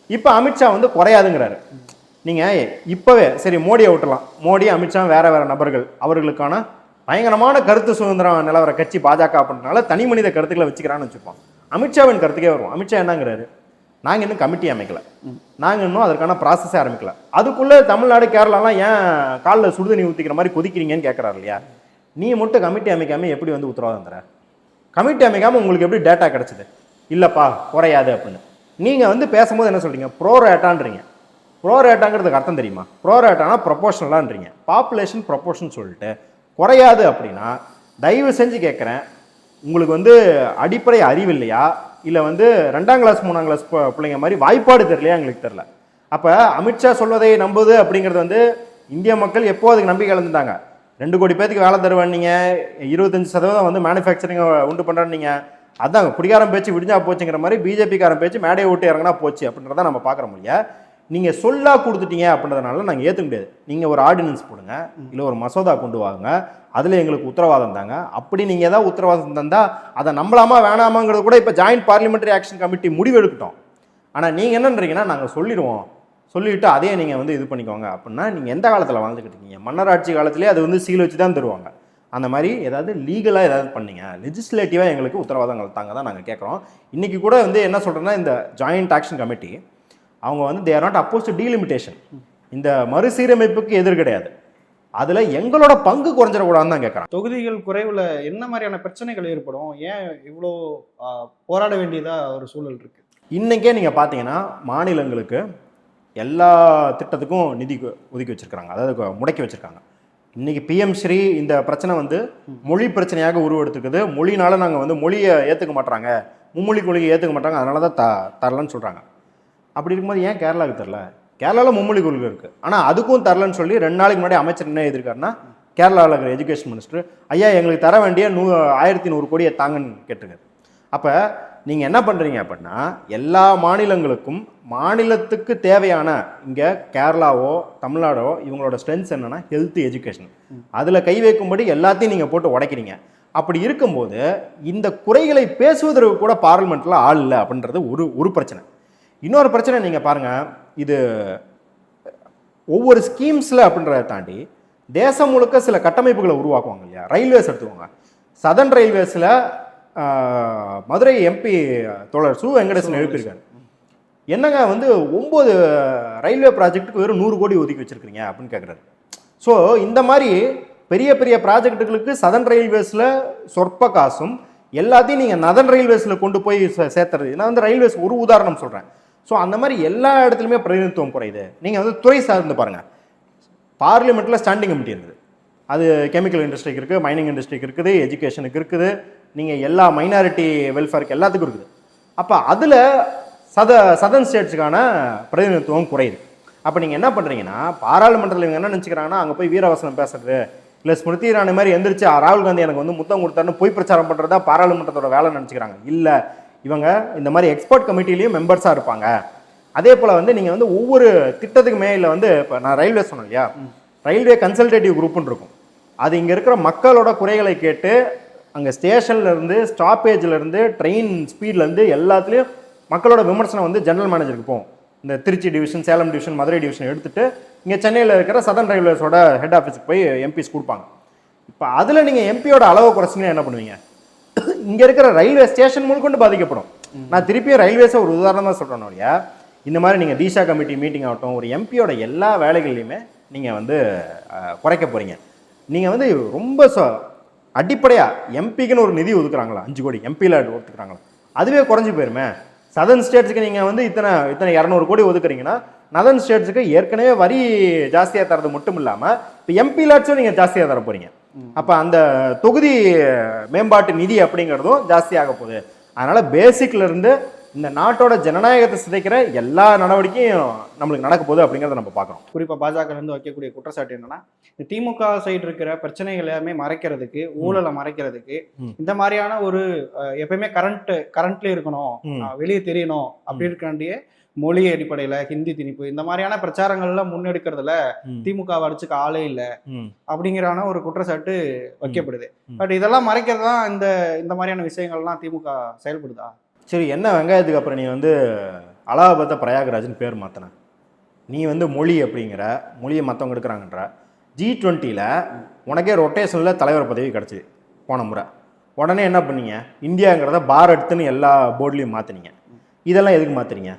இப்போ அமித்ஷா வந்து குறையாதுங்கிறாரு. நீங்கள் இப்போவே சரி மோடியை விட்டுலாம், மோடி அமித்ஷா வேற நபர்கள், அவர்களுக்கான பயங்கரமான கருத்து சுதந்திரம் நிலவர கட்சி பாஜக அப்படின்றனால தனி மனித கருத்துக்களை வச்சுக்கிறான்னு வச்சுப்போம். அமித்ஷாவின் கருத்துக்கே வருவோம். அமித்ஷா என்னங்கிறாரு, நாங்கள் இன்னும் கமிட்டி அமைக்கல, நாங்கள் இன்னும் அதற்கான ப்ராசஸே ஆரம்பிக்கல. அதுக்குள்ளே தமிழ்நாடு கேரளாலாம் ஏன் காலில் சுடுதண்ணி ஊற்றிக்கிற மாதிரி கொதிக்கிறீங்கன்னு கேட்குறாரு இல்லையா? நீ மட்டும் கமிட்டி அமைக்காமல் எப்படி வந்து உத்தரவாதம் தர? கமிட்டி அமைக்காமல் உங்களுக்கு எப்படி டேட்டா கிடச்சிது? இல்லைப்பா குறையாது அப்படின்னு. நீங்கள் வந்து பேசும்போது என்ன சொல்கிறீங்க? ப்ரோரேட்டான்றீங்க. ப்ரோரேட்டாங்கிறதுக்கு அர்த்தம் தெரியுமா? ப்ரோரேட்டானா ப்ரொபோஷனலான்றீங்க. பாப்புலேஷன் ப்ரொபோஷன் சொல்லிட்டு குறையாது அப்படின்னா தயவு செஞ்சு கேட்குறேன், உங்களுக்கு வந்து அடிப்படை அறிவு இல்லையா, இல்லை வந்து 2ஆம் கிளாஸ் 3ஆம் கிளாஸ் பிள்ளைங்க மாதிரி வாய்ப்பாடு தெரியலையா? எங்களுக்கு தெரில. அப்போ அமித்ஷா சொல்வதை நம்புது அப்படிங்கிறது வந்து இந்திய மக்கள் எப்போ அதுக்கு நம்பிக்கை இழந்துட்டாங்க. 2 கோடி பேருக்கு வேலை தருவானீங்க, 25% வந்து மேனுஃபேக்சரிங் உண்டு பண்ணுறான்னீங்க. அதான் குடிகாரம் பேச்சு விடிஞ்சா போச்சுங்கிற மாதிரி பிஜேபிக்காரன் பேச்சு மேடையை விட்டு இறங்கினா போச்சு அப்படின்றத நம்ம பார்க்குற முடியாது. நீங்கள் சொல்லா கொடுத்துட்டீங்க அப்படின்றதுனால நாங்கள் ஏற்றுக்க முடியாது. நீங்கள் ஒரு ஆர்டினன்ஸ் போடுங்க, இல்லை ஒரு மசோதா கொண்டு வாங்க, அதில் எங்களுக்கு உத்தரவாதம் தாங்க. அப்படி நீங்கள் ஏதாவது உத்தரவாதம் தந்தால் அதை நம்பலாமா வேணாமாங்கிறது கூட இப்போ ஜாயிண்ட் பார்லிமெண்டரி ஆக்ஷன் கமிட்டி முடிவு எடுக்கட்டும். ஆனால் நீங்கள் என்னன்றீங்கன்னா நாங்கள் சொல்லிடுவோம், சொல்லிவிட்டு அதே நீங்கள் வந்து இது பண்ணிக்கோங்க அப்படின்னா நீங்கள் எந்த காலத்தில் வாழ்ந்துக்கிட்டு இருக்கீங்க? மன்னராட்சி காலத்திலே அது வந்து சீல் வச்சு தான் தருவாங்க. அந்த மாதிரி ஏதாவது லீகலாக ஏதாவது பண்ணீங்க, லெஜிஸ்லேட்டிவாக எங்களுக்கு உத்தரவாதங்கள் தாங்க தான் நாங்கள் கேட்குறோம். இன்றைக்கி கூட வந்து என்ன சொல்கிறேன்னா, இந்த ஜாயிண்ட் ஆக்ஷன் கமிட்டி அவங்க வந்து they are not oppose to delimitation, இந்த மறுசீரமைப்புக்கு எதிர் கிடையாது. அதில் எங்களோட பங்கு குறைஞ்சிடக்கூடாதுன்னு தான் கேட்குறாங்க. தொகுதிகள் குறைவில் என்ன மாதிரியான பிரச்சனைகள் ஏற்படும்? ஏன் இவ்வளோ போராட வேண்டியதாக ஒரு சூழல் இருக்குது? இன்றைக்கே நீங்கள் பார்த்தீங்கன்னா மாநிலங்களுக்கு எல்லா திட்டத்துக்கும் நிதி ஒதுக்கி வச்சுருக்காங்க, அதாவது முடக்கி வச்சுருக்காங்க. இன்றைக்கி பிஎம் ஸ்ரீ இந்த பிரச்சனை வந்து மொழி பிரச்சனையாக உருவெடுத்துக்குது. மொழினால நாங்கள் வந்து மொழியை ஏற்றுக்க மாட்டாங்க, மும்மொழி கொள்கையை ஏற்றுக்க மாட்டாங்க, அதனால தான் தரலன்னு சொல்கிறாங்க. அப்படி இருக்கும்போது ஏன் கேரளாவுக்கு தரல? கேரளாவில் மும்மொழி கொள்கை இருக்குது, ஆனால் அதுக்கும் தரலன்னு சொல்லி 2 நாளைக்கு முன்னாடி அமைச்சர் என்ன எதிர்க்காருன்னா, கேரளாவில் இருக்கிற எஜுகேஷன் மினிஸ்டர் ஐயா எங்களுக்கு தர வேண்டிய 1100 கோடியை தாங்கன்னு கேட்டுருக்காரு. அப்போ நீங்கள் என்ன பண்ணுறீங்க அப்படின்னா, எல்லா மாநிலங்களுக்கும் மாநிலத்துக்கு தேவையான, இங்கே கேரளாவோ தமிழ்நாடோ இவங்களோட ஸ்ட்ரென்த்ஸ் என்னென்னா ஹெல்த், எஜுகேஷன், அதில் கை வைக்கும்படி எல்லாத்தையும் நீங்கள் போட்டு உடைக்கிறீங்க. அப்படி இருக்கும்போது இந்த குறைகளை பேசுவதற்கு கூட பார்லிமெண்ட்டில் ஆள் இல்லை அப்படின்றது ஒரு பிரச்சனை. இன்னொரு பிரச்சனை நீங்கள் பாருங்கள், இது ஒவ்வொரு ஸ்கீம்ஸில் அப்படின்றத தாண்டி தேசம் முழுக்க சில கட்டமைப்புகளை உருவாக்குவாங்க இல்லையா? ரயில்வேஸ் எடுத்துக்கோங்க. சதர்ன் ரயில்வேஸில் மதுரை எம்பி தோழர் சு வெங்கடேசன் எழுப்பியிருக்காரு, என்னங்க வந்து 9 ரயில்வே ப்ராஜெக்ட்டுக்கு வெறும் 100 கோடி ஒதுக்கி வச்சுருக்கீங்க அப்படின்னு கேட்குறாரு. ஸோ இந்த மாதிரி பெரிய பெரிய ப்ராஜெக்டுகளுக்கு சதர்ன் ரயில்வேஸில் சொற்ப காசும் எல்லாத்தையும் நீங்கள் நதர்ன் ரயில்வேஸில் கொண்டு போய் சேர்த்துறது. நான் வந்து ரயில்வேஸ் ஒரு உதாரணம் சொல்கிறேன். ஸோ அந்த மாதிரி எல்லா இடத்துலையுமே பிரதிநிதித்துவம் குறையுது. நீங்கள் வந்து துறை சார்ந்து பாருங்கள், பார்லிமெண்ட்டில் ஸ்டாண்டிங் கமிட்டி இருக்குது, அது கெமிக்கல் இண்டஸ்ட்ரிக்கு இருக்குது, மைனிங் இண்டஸ்ட்ரிக்கு இருக்குது, எஜுகேஷனுக்கு இருக்குது, நீங்கள் எல்லா மைனாரிட்டி வெல்ஃபேருக்கு எல்லாத்துக்கும் இருக்குது. அப்போ அதில் சதர்ன் ஸ்டேட்ஸுக்கான பிரதிநிதித்துவம் குறையுது. அப்போ நீங்கள் என்ன பண்ணுறீங்கன்னா, பாராளுமன்றத்தில் இவங்க என்ன நினச்சிக்கிறாங்கன்னா, அங்கே போய் வீரவசனம் பேசுறது, இல்லை ஸ்மிருதி இரானி மாதிரி எந்திரிச்சு ராகுல் காந்தி எனக்கு வந்து முத்தம் கொடுத்தாருன்னு போய் பிரச்சாரம் பண்ணுறதா பாராளுமன்றத்தோட வேலை நினச்சிக்கிறாங்க. இல்லை, இவங்க இந்த மாதிரி எக்ஸ்பர்ட் கமிட்டிலையும் மெம்பர்ஸாக இருப்பாங்க. அதே போல் வந்து நீங்கள் வந்து ஒவ்வொரு திட்டத்துக்கு மேலே வந்து, இப்போ நான் ரயில்வே சொன்னேன் இல்லையா, ரயில்வே கன்சல்டேட்டிவ் குரூப்புன்னு இருக்கும். அது இங்கே இருக்கிற மக்களோட குறைகளை கேட்டு அங்கே ஸ்டேஷன்லேருந்து ஸ்டாப்பேஜ்லேருந்து ட்ரெயின் ஸ்பீட்லேருந்து எல்லாத்துலேயும் மக்களோட விமர்சனம் வந்து ஜெனரல் மேனேஜருக்கு போகும். இந்த Trichy division, Salem division, Madurai division எடுத்துகிட்டு இங்கே சென்னையில் இருக்கிற சதர்ன் ரயில்வேஸோட ஹெட் ஆஃபீஸுக்கு போய் எம்பிஸ் கொடுப்பாங்க. இப்போ அதில் நீங்கள் எம்பியோட அளவு குறைச்சிங்கன்னா என்ன பண்ணுவீங்க? இங்கே இருக்கிற ரயில்வே ஸ்டேஷன் முழுக்கொண்டு பாதிக்கப்படும். நான் திருப்பியும் ரயில்வேஸை ஒரு உதாரணமாக சொல்கிறேன் இல்லையா? இந்த மாதிரி நீங்கள் தீஷா கமிட்டி மீட்டிங் ஆகட்டும், ஒரு எம்பியோட எல்லா வேலைகள்லையுமே நீங்கள் வந்து குறைக்க போகிறீங்க. நீங்கள் வந்து ரொம்ப அடிப்படையாக எம்பிக்குன்னு ஒரு நிதி ஒதுக்குறாங்களா, 5 கோடி எம்பியில் ஒதுக்குறாங்களா, அதுவே குறைஞ்சி போயிருமே. சதர்ன் ஸ்டேட்ஸுக்கு நீங்கள் வந்து இத்தனை 200 கோடி ஒதுக்குறீங்கன்னா, நதர்ன் ஸ்டேட்ஸுக்கு ஏற்கனவே வரி ஜாஸ்தியாக தரது மட்டும் இல்லாமல் இப்போ எம்பி லாட்ஸும் நீங்கள் ஜாஸ்தியாக தர போகிறீங்க. அப்போ அந்த தொகுதி மேம்பாட்டு நிதி அப்படிங்கிறதும் ஜாஸ்தியாக போகுது. அதனால் பேசிக்லேருந்து இந்த நாட்டோட ஜனநாயகத்தை சிதைக்கிற எல்லா நடவடிக்கையும் நம்மளுக்கு நடக்க போகுது அப்படிங்கிறத நம்ம பார்க்குறோம். குறிப்பாக பாஜகலேருந்து வைக்கக்கூடிய குற்றச்சாட்டு என்னன்னா, இந்த திமுக சைடு இருக்கிற பிரச்சனைகள் எல்லாமே மறைக்கிறதுக்கு, ஊழலை மறைக்கிறதுக்கு இந்த மாதிரியான ஒரு எப்பயுமே கரண்ட்ல இருக்கணும், வெளியே தெரியணும் அப்படின்னுக்காண்டியே மொழி அடிப்படையில ஹிந்தி திணிப்பு இந்த மாதிரியான பிரச்சாரங்கள்லாம் முன்னெடுக்கிறதுல திமுக அடிச்சுக்க ஆளே இல்லை அப்படிங்கிறான ஒரு குற்றச்சாட்டு வைக்கப்படுது. பட் இதெல்லாம் மறைக்கிறது தான் இந்த மாதிரியான விஷயங்கள்லாம் திமுக செயல்படுதா? சரி, என்ன வெங்காயத்துக்கு அப்புறம் நீ வந்து அலகாபாத்தை பிரயாகராஜ்னு பேர் மாற்றின, நீ வந்து மொழி அப்படிங்கிற மொழியை மற்றவங்க எடுக்கிறாங்கன்ற G20 உனக்கே ரொட்டேஷனில் தலைவர் பதவி கிடச்சிது போன முறை. உடனே என்ன பண்ணீங்க? இந்தியாங்கிறத பாரத்னு எல்லா போர்ட்லேயும் மாற்றினீங்க. இதெல்லாம் எதுக்கு மாற்றுறீங்க?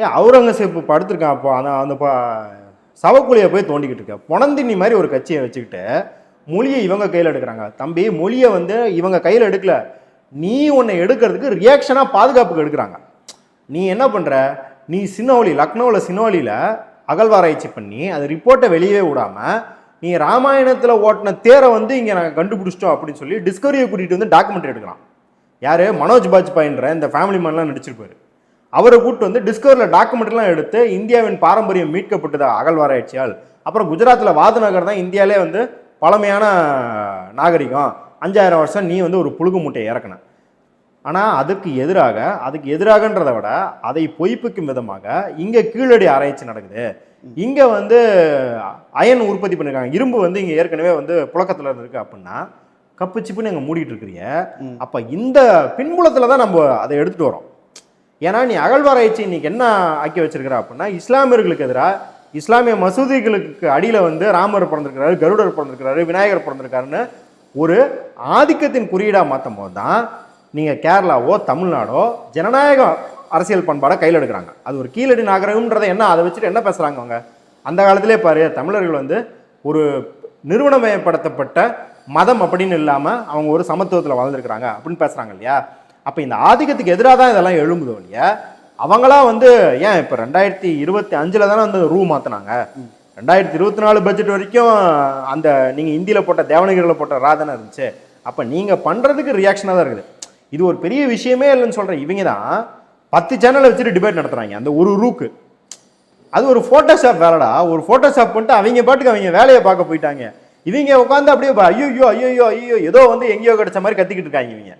ஏன் அவுரங்கசீப் படுத்திருக்கான் அப்போ அந்த சவக்குழியை போய் தோண்டிக்கிட்டு இருக்க பொணந்தினி மாதிரி ஒரு கட்சியை வச்சுக்கிட்டு மொழியை இவங்க கையில் எடுக்கிறாங்க. தம்பி, மொழியை வந்து இவங்க கையில் எடுக்கல, நீ உன்னை எடுக்கிறதுக்கு ரியாக்ஷனாக பாதுகாப்புக்கு எடுக்கிறாங்க. நீ என்ன பண்ணுற, நீ சின்னோலி லக்னோவில் சின்னோலியில் அகழ்வாராய்ச்சி பண்ணி அது ரிப்போர்ட்டை வெளியே விடாமல் நீ ராமாயணத்தில் ஓட்டின தேரை வந்து இங்கே நாங்கள் கண்டுபிடிச்சிட்டோம் அப்படின்னு சொல்லி டிஸ்கவரியை கூட்டிகிட்டு வந்து டாக்குமெண்ட்ரி எடுக்கலாம். யார்? மனோஜ் பாஜ்பாயின்ற இந்த ஃபேமிலி மேன்லாம் நடிச்சிருப்பாரு. அவரை கூப்பிட்டு வந்து டிஸ்கவரியில் டாக்குமெண்ட்ரிலாம் எடுத்து இந்தியாவின் பாரம்பரியம் மீட்கப்பட்டதா அகழ்வாராய்ச்சியால். அப்புறம் குஜராத்தில் வாதுநகர் தான் இந்தியாவிலே வந்து பழமையான நாகரிகம், 5000 வருஷம் நீ வந்து ஒரு புழுகு மூட்டையை இறக்கண. ஆனால் அதுக்கு எதிராகன்றதை விட அதை பொய்ப்பிக்கும் விதமாக இங்கே கீழடி ஆராய்ச்சி நடக்குது. இங்கே வந்து அயன் உற்பத்தி பண்ணியிருக்காங்க, இரும்பு வந்து இங்கே ஏற்கனவே வந்து புழக்கத்தில் இருக்கு அப்படின்னா கப்பு சிப்புன்னு எங்கள் மூடிட்டு இருக்கிறிய. அப்போ இந்த பின்புலத்தில் தான் நம்ம அதை எடுத்துகிட்டு வரோம். ஏன்னா நீ அகழ்வாராய்ச்சி இன்னைக்கு என்ன ஆக்கி வச்சிருக்கிற அப்படின்னா இஸ்லாமியர்களுக்கு எதிராக இஸ்லாமிய மசூதிகளுக்கு அடியில் வந்து ராமர் பிறந்திருக்கிறாரு, கருடர் பிறந்திருக்கிறாரு, விநாயகர் பிறந்திருக்காருன்னு ஒரு ஆதிக்கத்தின் குறியீடாக மாற்றும் போது தான் நீங்கள் கேரளாவோ தமிழ்நாடோ ஜனநாயக அரசியல் பண்பாடை கையில் எடுக்கிறாங்க. அது ஒரு கீழடி நாகரிகம்ன்றதை என்ன அதை வச்சுட்டு என்ன பேசுகிறாங்க அவங்க? அந்த காலத்திலே பாரு, தமிழர்கள் வந்து ஒரு நிறுவனமயப்படுத்தப்பட்ட மதம் அப்படின்னு இல்லாமல் அவங்க ஒரு சமத்துவத்தில் வாழ்ந்துருக்கிறாங்க அப்படின்னு பேசுகிறாங்க இல்லையா? அப்போ இந்த ஆதிக்கத்துக்கு எதிராக தான் இதெல்லாம் எழும்புதோ இல்லையா? அவங்களாம் வந்து ஏன் இப்போ 2025 தானே வந்து ரூ மாற்றினாங்க. 2024 பட்ஜெட் வரைக்கும் அந்த நீங்கள் இந்தியில் போட்ட தேவனகிரியில் போட்ட ராதனை இருந்துச்சு. அப்போ நீங்கள் பண்ணுறதுக்கு ரியாக்ஷனாக தான் இருக்குது. இது ஒரு பெரிய விஷயமே இல்லைன்னு சொல்கிறேன். இவங்க தான் 10 சேனலை வச்சுட்டு டிபேட் நடத்துகிறாங்க அந்த ஒரு ரூக்கு. அது ஒரு ஃபோட்டோஷாப் வேலைடா. ஒரு ஃபோட்டோஷாப் பண்ணிட்டு அவங்க பாட்டுக்கு அவங்க வேலையை பார்க்க போயிட்டாங்க. இவங்க உட்காந்து அப்படியே ஐயோ ஏதோ வந்து எங்கேயோ கிடைச்ச மாதிரி கத்திக்கிட்டு இருக்காங்க இவங்க.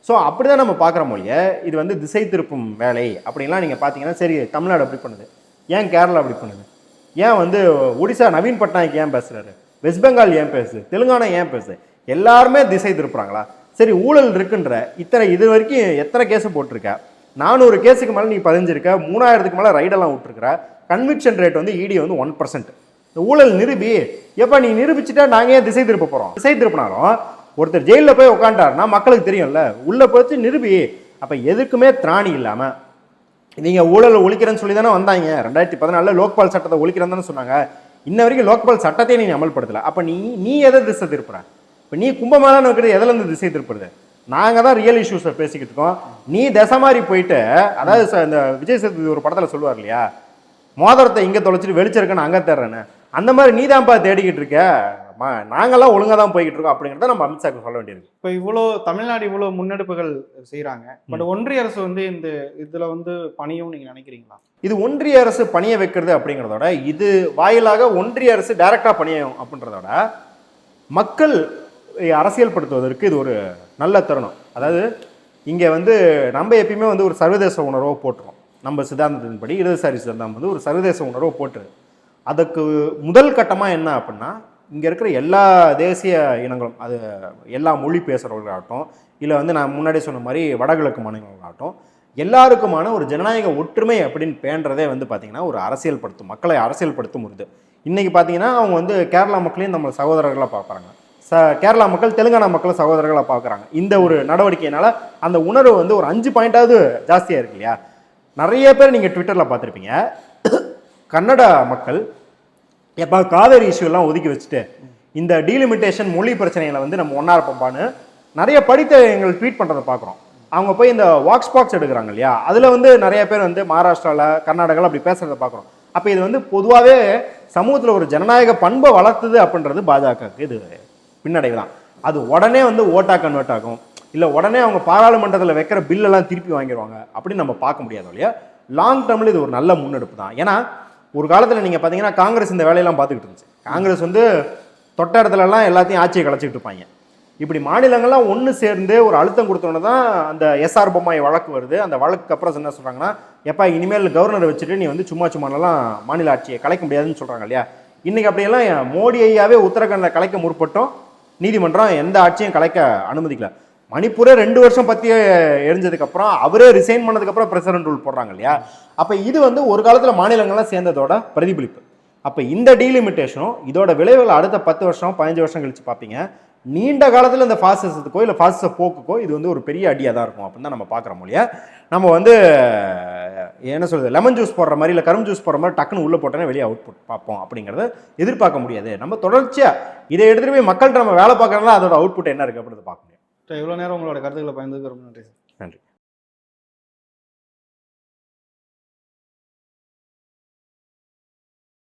ஸோ அப்படி தான் நம்ம பார்க்குற மொழிய இது வந்து திசை திருப்பும் வேலை அப்படின்லாம் நீங்கள் பார்த்தீங்கன்னா சரி, தமிழ்நாடு அப்படி பண்ணுது, ஏன் கேரளா அப்படி பண்ணுது, ஏன் வந்து ஒடிசா நவீன் பட்நாயக் ஏன் பேசுகிறாரு, வெஸ்ட் பெங்கால் ஏன் பேசுது, தெலுங்கானா ஏன் பேசுது, எல்லாருமே திசை திருப்புறாங்களா? சரி, ஊழல் இருக்குன்ற இது வரைக்கும் எத்தனை கேஸு போட்டிருக்க? 400 கேஸுக்கு மேலே நீ பதிஞ்சிருக்க, 3000க்கு மேலே ரைடெல்லாம் விட்டுருக்குற. கன்விக்ஷன் ரேட் வந்து இடி வந்து 1%. இந்த ஊழல் நிரூபி. எப்போ நீ நிரூபிச்சுட்டா நாங்கள் ஏன் திசை திருப்ப போகிறோம்? திசை திருப்பினாலும் ஒருத்தர் ஜெயிலில் போய் உட்காண்டாருன்னா மக்களுக்கு தெரியும்ல, உள்ளே போச்சு நிரூபி. அப்போ எதுக்குமே திராணி இல்லாமல் நீங்கள் ஊழல் ஒழிக்கிறேன்னு சொல்லி தானே வந்தாங்க. 2014 லோக்பால் சட்டத்தை ஒழிக்கிறேன்னு தானே சொன்னாங்க. இன்ன வரைக்கும் லோக்பால் சட்டத்தையே நீ அமல்படுத்தலை. அப்போ நீ எதை திசை திருப்புற? இப்போ நீ கும்பமேளான்னு வைக்கிறது எதுலேருந்து திசை திருப்புறது? நாங்கள் தான் ரியல் இஷ்யூஸை பேசிக்கிட்டு இருக்கோம். நீ திசை மாதிரி போயிட்டு, அதாவது இந்த விஜய் சேதுபதி ஒரு படத்தில் சொல்லுவார் இல்லையா, மோதிரத்தை இங்கே தொலைச்சிட்டு வெளிச்சிருக்கேன்னு அங்கே தேடுறேன்னு, அந்த மாதிரி நீ தான்ப்பா தேடிக்கிட்டு இருக்க. நாங்கள்லாம் ஒழுங்காக தான் போய்கிட்டு இருக்கோம் அப்படிங்கிறத நம்ம அமித்ஷாக்கு சொல்ல வேண்டியிருக்கு. இப்போ இவ்வளோ தமிழ்நாடு இவ்வளோ முன்னெடுப்புகள் செய்கிறாங்க, பட் ஒன்றிய அரசு வந்து இந்த இதில் வந்து பணியும் நீங்கள் நினைக்கிறீங்களா? இது ஒன்றிய அரசு பணியை வைக்கிறது அப்படிங்கிறதோட இது வாயிலாக ஒன்றிய அரசு டைரக்டாக பணியும் அப்படின்றதோட மக்கள் அரசியல் படுத்துவதற்கு இது ஒரு நல்ல தருணம். அதாவது இங்கே வந்து நம்ம எப்பயுமே வந்து ஒரு சர்வதேச உணர்வை போட்டுருவோம். நம்ம சித்தாந்தத்தின்படி இடதுசாரி சித்தாந்தம் வந்து ஒரு சர்வதேச உணர்வை போட்டுருது. அதுக்கு முதல் கட்டமாக என்ன அப்படின்னா, இங்கே இருக்கிற எல்லா தேசிய இனங்களும், அது எல்லா மொழி பேசுகிறவர்களாகட்டும், இல்லை வந்து நான் முன்னாடியே சொன்ன மாதிரி வடகிழக்கு மாநிலங்களாகட்டும், எல்லாருக்குமான ஒரு ஜனநாயக ஒற்றுமை அப்படின்னு பேன்றதே வந்து பார்த்திங்கன்னா ஒரு அரசியல் படுத்தும், மக்களை அரசியல் படுத்தும் ஒரு இது. இன்றைக்கி பார்த்தீங்கன்னா அவங்க வந்து கேரளா மக்களையும் நம்ம சகோதரர்களாக பார்க்குறாங்க, கேரளா மக்கள் தெலுங்கானா மக்களை சகோதரர்களாக பார்க்குறாங்க. இந்த ஒரு நடவடிக்கையினால் அந்த உணர்வு வந்து ஒரு 5 பாயிண்டாவது ஜாஸ்தியாக இருக்கு இல்லையா? நிறைய பேர் நீங்கள் ட்விட்டரில் பார்த்துருப்பீங்க, கன்னடா மக்கள் எப்போ காவேரி இஷ்யூலாம் ஒதுக்கி வச்சுட்டு இந்த டீலிமிட்டேஷன் மொழி பிரச்சனைகளை வந்து நம்ம ஒன்றா இருப்போம்பான்னு நிறைய படித்த எங்கள் ட்வீட் பண்ணுறதை பார்க்குறோம். அவங்க போய் இந்த வாக்ஸ் பாக்ஸ் எடுக்கிறாங்க இல்லையா, அதில் வந்து நிறைய பேர் வந்து மகாராஷ்டிராவில் கர்நாடகாவில் அப்படி பேசுகிறத பார்க்குறோம். அப்போ இது வந்து பொதுவாகவே சமூகத்தில் ஒரு ஜனநாயக பண்பை வளர்த்துது அப்படின்றது பாஜகவுக்கு இது பின்னடைவு தான். அது உடனே வந்து ஓட்டாக கன்வெர்ட் ஆகும், இல்லை உடனே அவங்க பாராளுமன்றத்தில் வைக்கிற பில்லெல்லாம் திருப்பி வாங்கிடுவாங்க அப்படின்னு நம்ம பார்க்க முடியாது இல்லையா? லாங் டேர்மில் இது ஒரு நல்ல முன்னெடுப்பு தான். ஏன்னா ஒரு காலத்தில் நீங்கள் பார்த்தீங்கன்னா காங்கிரஸ் இந்த வேலையெல்லாம் பார்த்துக்கிட்டு இருந்துச்சு. காங்கிரஸ் வந்து தொட்ட இடத்துலலாம் எல்லாத்தையும் ஆட்சியை கலைச்சிக்கிட்டு இருப்பாங்க. இப்படி மாநிலங்கள்லாம் ஒன்று சேர்ந்து ஒரு அழுத்தம் கொடுத்தோன்னு தான் அந்த எஸ்ஆர் பொம்மாய் வழக்கு வருது. அந்த வழக்கு அப்புறம் என்ன சொல்கிறாங்கன்னா, எப்போ இனிமேல் கவர்னரை வச்சுட்டு நீ வந்து சும்மாலாம் மாநில ஆட்சியை கலைக்க முடியாதுன்னு சொல்கிறாங்க இல்லையா? இன்றைக்கி அப்படியெல்லாம் மோடி ஐயாவே உத்தரகாண்டில் கலைக்க முற்பட்டோம், நீதிமன்றம் எந்த ஆட்சியும் கலைக்க அனுமதிக்கல. மணிப்பூரே 2 வருஷம் பற்றி எரிஞ்சதுக்கப்புறம் அவரே ரிசைன் பண்ணதுக்கப்புறம் பிரசிடென்ட் ரூல் போடுறாங்க இல்லையா? அப்போ இது வந்து ஒரு காலத்தில் மாநிலங்கள்லாம் சேர்ந்ததோட பிரதிபலிப்பு. அப்போ இந்த டீலிமிட்டேஷனும் இதோட விளைவுகள் அடுத்த 10 வருஷம் 15 வருஷம் கழிச்சு பார்ப்பீங்க. நீண்ட காலத்தில் இந்த ஃபாசிசத்துக்கோ இல்லை ஃபாசிச போக்குக்கோ இது வந்து ஒரு பெரிய அடியாக தான் இருக்கும் அப்படின்னு தான் நம்ம பார்க்குறோம் இல்லையா? நம்ம வந்து என்ன சொல்றது லெமன் ஜூஸ் போடுற மாதிரி இல்லை கரும்பு ஜூஸ் போடுற மாதிரி டக்குன்னு உள்ளே போட்டோன்னே வெளியே அவுட்புட் பார்ப்போம் அப்படிங்கிறத எதிர்பார்க்க முடியாது. நம்ம தொடர்ச்சியாக இதை எடுத்துகிட்டு போய் மக்கள்கிட்ட நம்ம வேலை பார்க்கறதுனால அதோட அவுட்புட் என்ன இருக்குது அப்படின்றத பார்க்க முடியும். இவ்வளோ நேரம் உங்களோட கருத்துக்களை பயந்துக்கு ரொம்ப நன்றி. நன்றி.